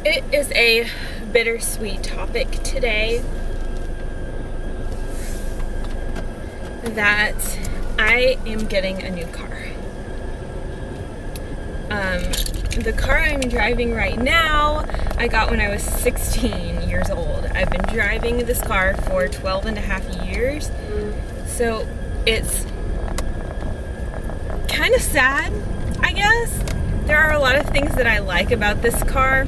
It is a bittersweet topic today that I am getting a new car. The car I'm driving right now, I got when I was 16 years old. I've been driving this car for 12 and a half years, so it's kind of sad, I guess. There are a lot of things that I like about this car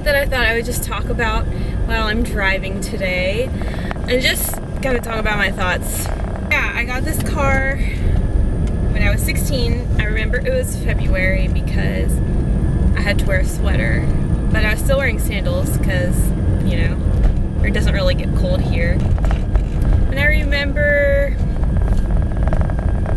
that I thought I would just talk about while I'm driving today, and just kind of talk about my thoughts. Yeah, I got this car when I was 16. I remember it was February because I had to wear a sweater, but I was still wearing sandals because, you know, it doesn't really get cold here. And I remember,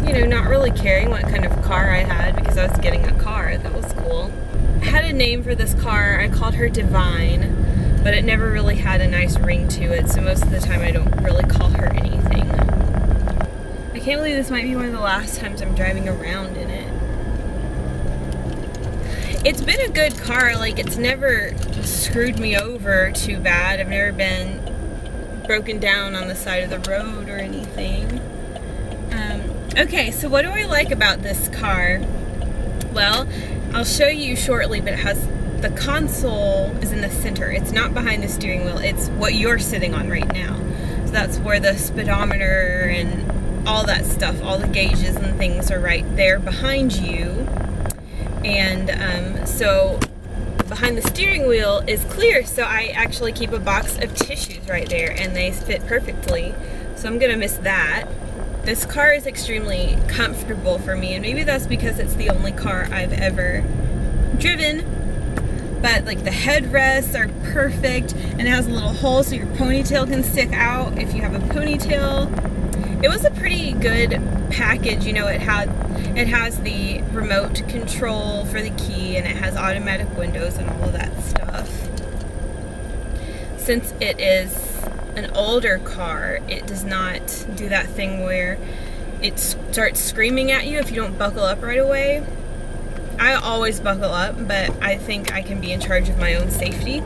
you know, not really caring what kind of car I had because I was getting a car. That was cool. I had a name for this car. I called her Divine, but it never really had a nice ring to it, so most of the time I don't really call her anything. I can't believe this might be one of the last times I'm driving around in it. It's been a good car, like it's never screwed me over too bad. I've never been broken down on the side of the road or anything. Okay, so what do I like about this car? Well, I'll show you shortly, but it has, the console is in the center. It's not behind the steering wheel, it's what you're sitting on right now. So that's where the speedometer and all that stuff, all the gauges and things are right there behind you. And so behind the steering wheel is clear, so I actually keep a box of tissues right there and they fit perfectly. So I'm gonna miss that. This car is extremely comfortable for me, and maybe that's because it's the only car I've ever driven. But like the headrests are perfect, and it has a little hole so your ponytail can stick out if you have a ponytail. It was a pretty good package, you know. It has the remote control for the key, and it has automatic windows and all of that stuff. Since it is an older car, it does not do that thing where it starts screaming at you if you don't buckle up right away. I always buckle up, but I think I can be in charge of my own safety,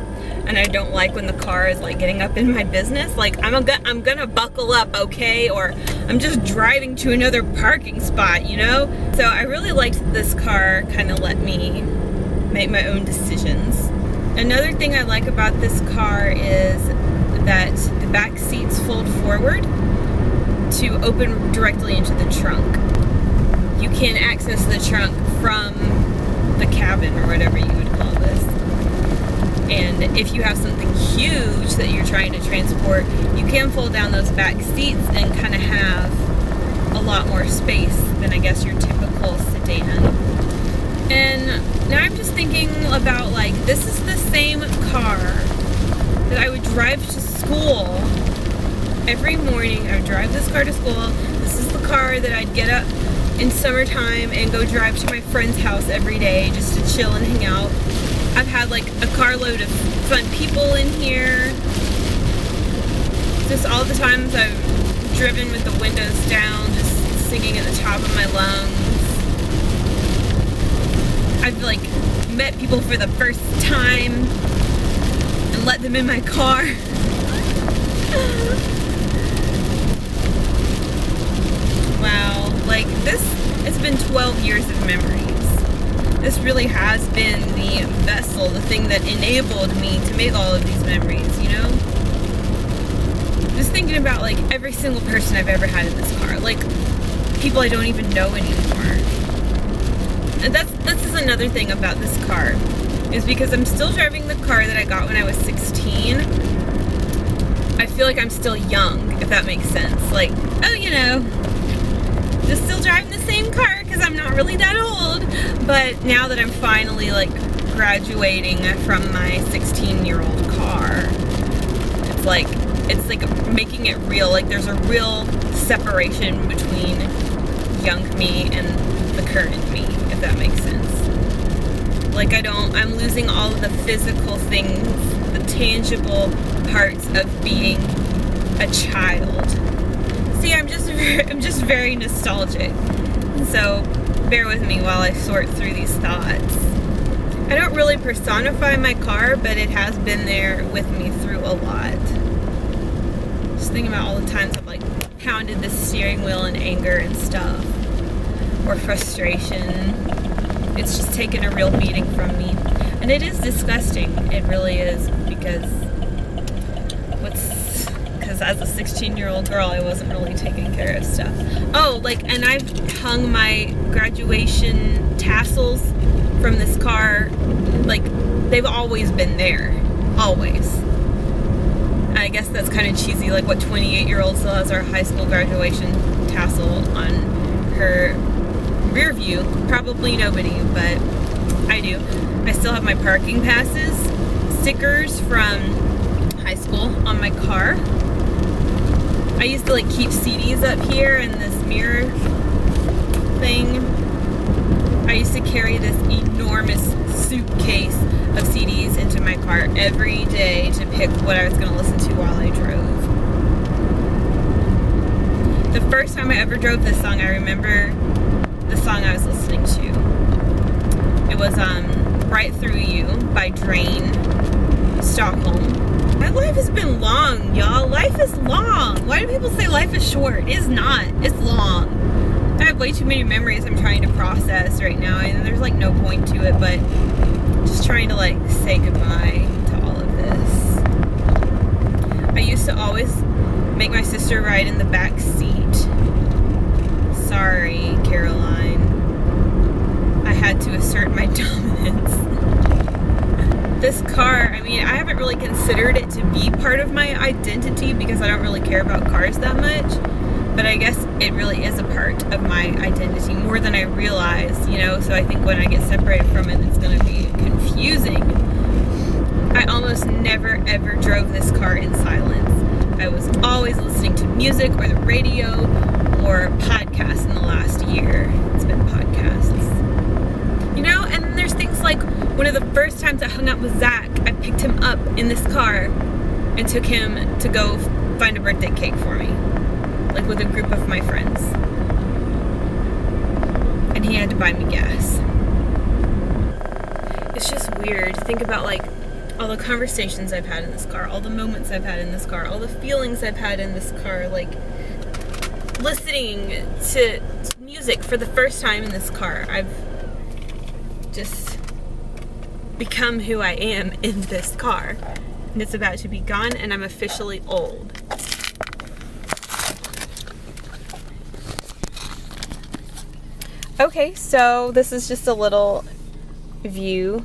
and I don't like when the car is like getting up in my business. Like I'm gonna buckle up, okay? Or I'm just driving to another parking spot, you know? So I really liked this car kind of let me make my own decisions. Another thing I like about this car is that the back seats fold forward to open directly into the trunk. You can access the trunk from the cabin, or whatever you would call this. And if you have something huge that you're trying to transport, you can fold down those back seats and kind of have a lot more space than I guess your typical sedan. And now I'm just thinking about, like, this is the same car that I would drive to school every morning. I would drive this car to school. This is the car that I'd get up in summertime and go drive to my friend's house every day just to chill and hang out. I've had like a carload of fun people in here. Just all the times I've driven with the windows down, just singing at the top of my lungs. I've like met people for the first time and let them in my car. Wow, like this, it's been 12 years of memories. This really has been the vessel, the thing that enabled me to make all of these memories, you know? Just thinking about like every single person I've ever had in this car, like people I don't even know anymore. And this is another thing about this car, is because I'm still driving the car that I got when I was 16. I feel like I'm still young, if that makes sense. Like, oh, you know, just still driving the same car because I'm not really that old. But now that I'm finally like graduating from my 16-year-old car, it's like making it real. Like there's a real separation between young me and the current me, if that makes sense. Like I'm losing all of the physical things, the tangible parts of being a child. See, I'm just very nostalgic. So bear with me while I sort through these thoughts. I don't really personify my car, but it has been there with me through a lot. Just thinking about all the times I've like pounded the steering wheel in anger and stuff, or frustration. It's just taken a real beating from me. And it is disgusting. It really is, because as a 16-year-old girl, I wasn't really taking care of stuff. Oh, like, and I've hung my graduation tassels from this car. Like, they've always been there. Always. I guess that's kind of cheesy, like what 28-year-old still has our high school graduation tassel on her rear view. Probably nobody, but I do. I still have my parking passes stickers from high school on my car. I used to like keep CDs up here in this mirror thing. I used to carry this enormous suitcase of CDs into my car every day to pick what I was going to listen to while I drove. The first time I ever drove this song, I remember the song I was listening to. It was Right Through You by Drain, Stockholm. My life has been long, y'all. Life is long. Why do people say life is short? It's not. It's long. I have way too many memories I'm trying to process right now, and there's like no point to it, but just trying to like say goodbye to all of this. I used to always make my sister ride in the back seat. Sorry, Caroline. I had to assert my dominance. This car, I mean, I haven't really considered it to be part of my identity because I don't really care about cars that much, but I guess it really is a part of my identity more than I realize, you know, so I think when I get separated from it, it's going to be confusing. I almost never ever drove this car in silence. I was always listening to music or the radio or podcasts in the last year. It's been podcasts. You know, and then there's things like one of the first times I hung out with Zach, I picked him up in this car and took him to go find a birthday cake for me, like with a group of my friends. And he had to buy me gas. It's just weird to think about like all the conversations I've had in this car, all the moments I've had in this car, all the feelings I've had in this car, like listening to music for the first time in this car. I've just become who I am in this car, and it's about to be gone, and I'm officially old. Okay, so this is just a little view.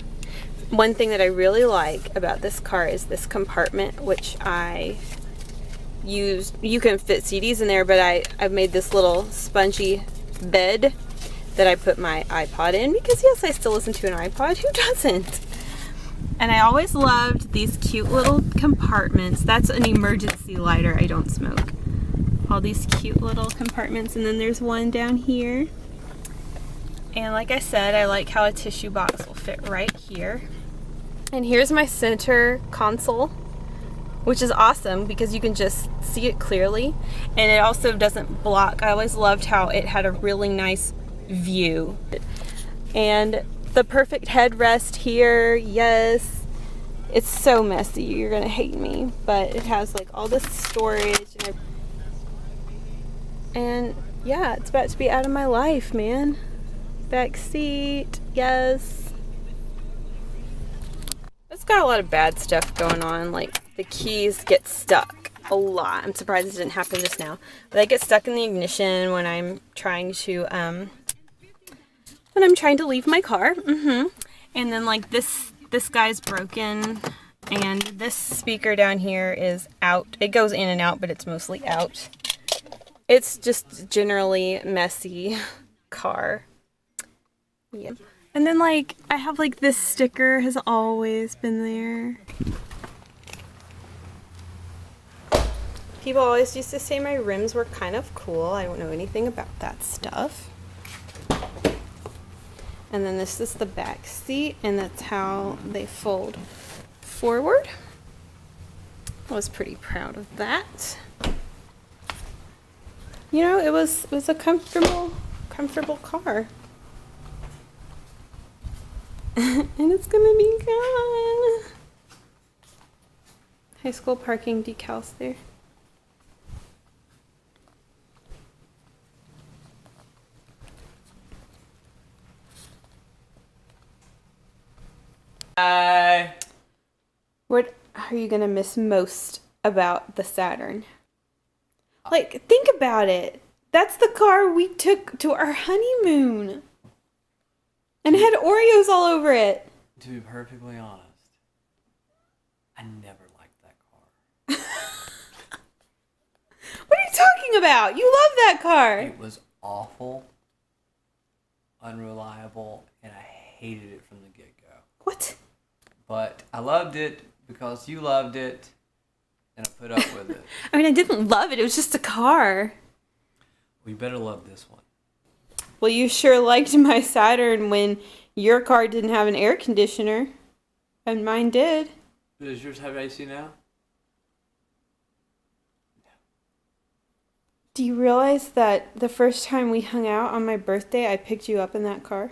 One thing that I really like about this car is this compartment, which I used. You can fit CDs in there, but I've made this little spongy bed that I put my iPod in, because yes, I still listen to an iPod. Who doesn't? And I always loved these cute little compartments. That's an emergency lighter. I don't smoke. All these cute little compartments, and then there's one down here. And like I said, I like how a tissue box will fit right here. And here's my center console, which is awesome because you can just see it clearly, and it also doesn't block. I always loved how it had a really nice view. And the perfect headrest here, yes. It's so messy, you're gonna hate me, but it has like all this storage and yeah, it's about to be out of my life, man. Back seat, yes. It's got a lot of bad stuff going on, like the keys get stuck a lot. I'm surprised it didn't happen just now, but they get stuck in the ignition when I'm trying to leave my car. And then like this guy's broken, and this speaker down here is out. It goes in and out, but it's mostly out. It's just generally messy car. Yeah. And then like I have like this sticker has always been there. People always used to say my rims were kind of cool. I don't know anything about that stuff. And then this is the back seat, and that's how they fold forward. I was pretty proud of that. You know, it was a comfortable car. And it's gonna be gone. High school parking decals there. Hi. What are you gonna miss most about the Saturn? Like, think about it. That's the car we took to our honeymoon. And it had Oreos all over it. To be perfectly honest, I never liked that car. What are you talking about? You love that car. It was awful, unreliable, and I hated it from the get-go. What? But I loved it because you loved it, and I put up with it. I mean, I didn't love it. It was just a car. We better love this one. Well, you sure liked my Saturn when your car didn't have an air conditioner. And mine did. Does yours have AC now? Do you realize that the first time we hung out on my birthday, I picked you up in that car?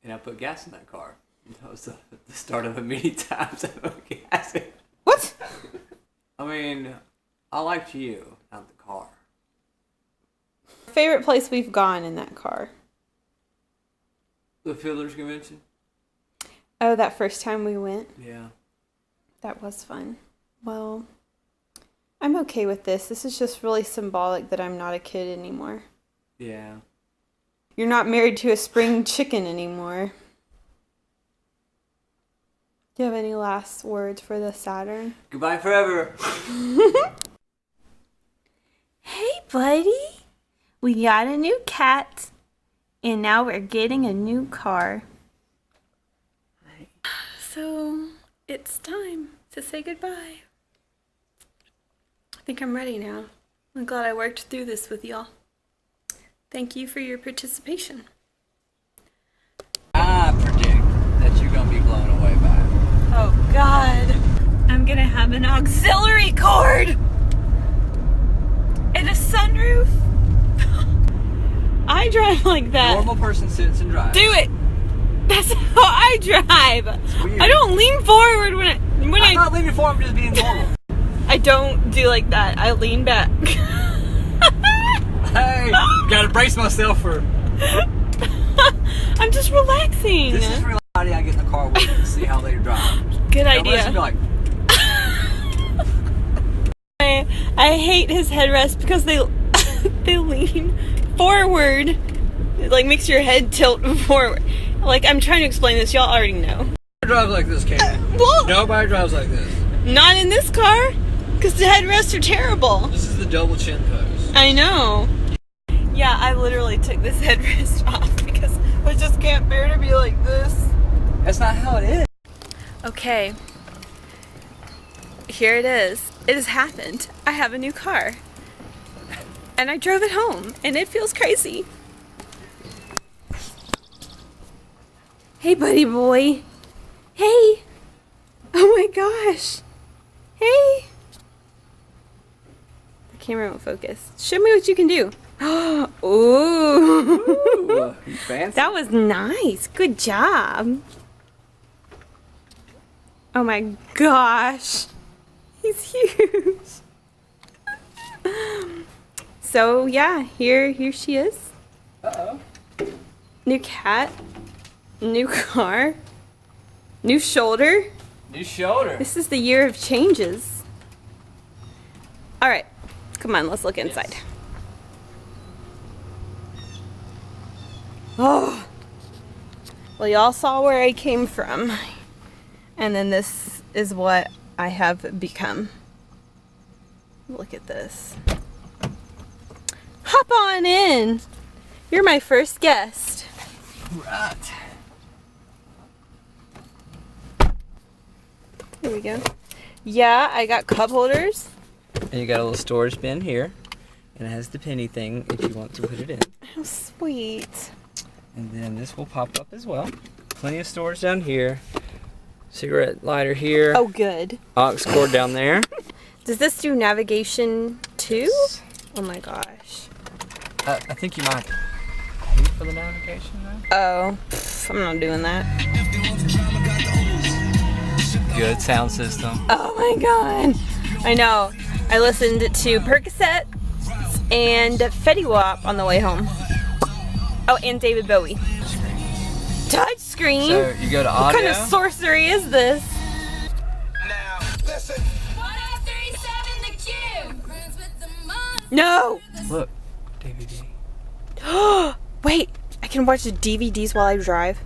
And I put gas in that car. That was the start of the many times I put gas in. What? I mean, I liked you, not the car. Favorite place we've gone in that car? The Fiddler's Convention? Oh, that first time we went? Yeah. That was fun. Well, I'm okay with this. This is just really symbolic that I'm not a kid anymore. Yeah. You're not married to a spring chicken anymore. Do you have any last words for the Saturn? Goodbye forever. Hey, buddy. We got a new cat. And now we're getting a new car. So, it's time to say goodbye. I think I'm ready now. I'm glad I worked through this with y'all. Thank you for your participation. I predict that you're going to be blown away by it. Oh, God. I'm gonna have an auxiliary cord! And a sunroof! I drive like that. Normal person sits and drives. Do it! That's how I drive! I don't lean forward when I'm not leaning forward, I'm just being normal. I don't do like that. I lean back. Hey, gotta brace myself for... I'm just relaxing. This is reality. I get in the car with to see how they drive. Good Now, idea. listen, be like, I hate his headrest because they lean forward. It like makes your head tilt forward. Like, I'm trying to explain this. Y'all already know. Nobody drives like this, Katie. Well, Nobody drives like this. not in this car, because the headrests are terrible. This is the double chin pose. I know. Yeah, I literally took this headrest off because I just can't bear to be like this. That's not how it is. Okay. Here it is. It has happened. I have a new car. And I drove it home, and it feels crazy. Hey, buddy boy. Hey. Oh my gosh. Hey. The camera won't focus. Show me what you can do. Ooh. Ooh, you fancy? That was nice. Good job. Oh my gosh. He's huge. So yeah, here she is. Uh-oh. New cat. New car. New shoulder. New shoulder. This is the year of changes. Alright. Come on, let's look inside. Yes. Oh. Well, y'all saw where I came from. And then this is what I have become. Look at this. Hop on in. You're my first guest. Right. Here we go. Yeah, I got cup holders. And you got a little storage bin here. And it has the penny thing if you want to put it in. How sweet. And then this will pop up as well. Plenty of storage down here. Cigarette lighter here. Oh, good. Aux cord down there. Does this do navigation too? Yes. Oh my gosh. I think you might pay for the navigation though. Oh, pff, I'm not doing that. good sound system. Oh my god. I know. I listened to Percocet and Fetty Wap on the way home. Oh, and David Bowie. Touchscreen? So you go to audio. What kind of sorcery is this? Now, listen. No! Look, DVD. Wait, I can watch the DVDs while I drive?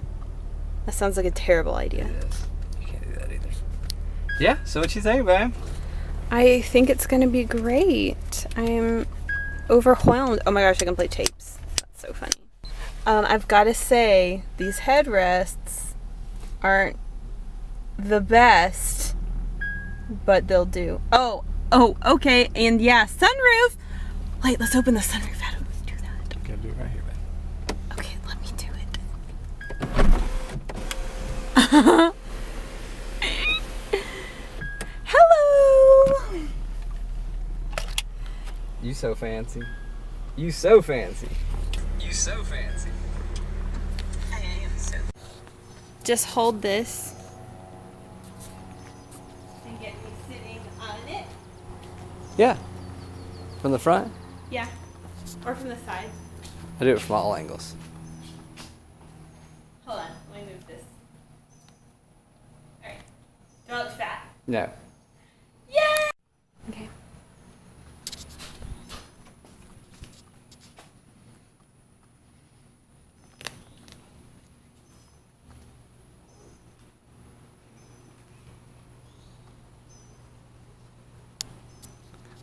That sounds like a terrible idea. It is. You can't do that either. Yeah, so what you think, babe? I think it's gonna be great. I'm overwhelmed. Oh my gosh, I can play tapes. That's so funny. I've got to say, these headrests aren't the best, but they'll do. Oh, okay, and yeah, sunroof. Wait, let's open the sunroof. How do we do that? You gotta do it right here, babe. Okay, let me do it. Hello. You so fancy. You so fancy. You so fancy. I am so. Just hold this and get me sitting on it. Yeah. From the front? Yeah, or from the side. I do it from all angles. Hold on, let me move this. All right. Do I look fat? No. Yay! Okay.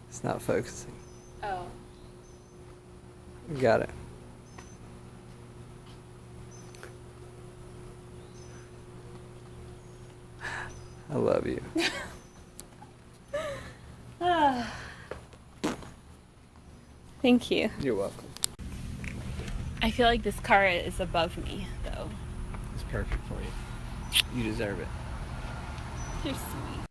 It's not focusing. Oh. You got it. I love you. Thank you. You're welcome. I feel like this car is above me, though. It's perfect for you. You deserve it. You're sweet.